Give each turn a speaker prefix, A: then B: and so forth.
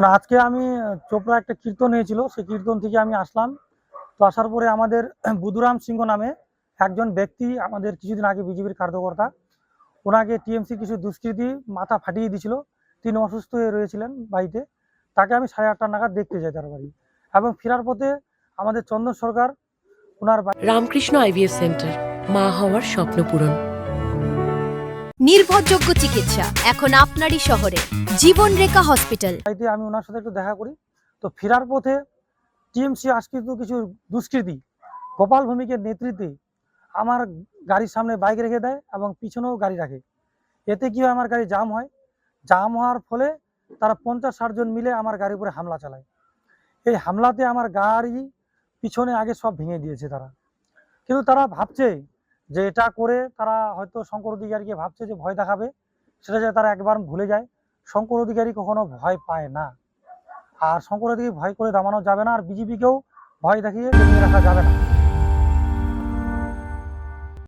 A: আজকে আমি চোপড়া একটা কীর্তন হয়েছিল, সেই কীর্তন থেকে আমি আসলাম। তো আসার পরে আমাদের বুধুরাম সিংহ নামে একজন ব্যক্তি, আমাদের কিছুদিন আগে বিজেপির কার্যকর্তা, ওনাকে টিএমসি কিছু দুষ্কৃতী মাথা ফাটিয়ে দিয়েছিল। তিনি অসুস্থ হয়ে রয়েছিলেন বাড়িতে। তাকে আমি 8:30 নাগাদ দেখতে যাই তার বাড়ি, এবং ফেরার পথে আমাদের চন্দন সরকার ওনার
B: রামকৃষ্ণ আইভিএফ সেন্টার, মা হওয়ার স্বপ্ন পূরণ।
C: নির্ভরযোগ্য চিকিৎসা এখন আপনারই শহরে, জীবন রেখা হসপিটাল।
A: বাড়িতে আমি ওনার সাথে একটু দেখা করি। তো ফেরার পথে টিএমসি আজকৃত কিছু দুষ্কৃতী গোপাল ভৌমিকের নেতৃত্বে আমার গাড়ির সামনে বাইক রেখে দেয় এবং পিছনেও গাড়ি রাখে। এতে কি হয়, আমার গাড়ি জাম হয়। জাম হওয়ার ফলে তারা 50-60 জন মিলে আমার গাড়ির উপরে হামলা চালায়। এই হামলাতে আমার গাড়ি পিছনে আগে সব ভেঙে দিয়েছে তারা। কিন্তু তারা ভাবছে যে এটা করে তারা হয়তো শঙ্কর অধিকারীকে ভাবছে যে ভয় দেখাবে, সেটা যে তারা একবার ভুলে যায়। শঙ্কর অধিকারী কখনো ভয় পায় না, আর শঙ্কর অধিকারী ভয় করে দামানো যাবে না, আর বিজেপিকেও ভয় দেখিয়ে দমিয়ে রাখা যাবে না।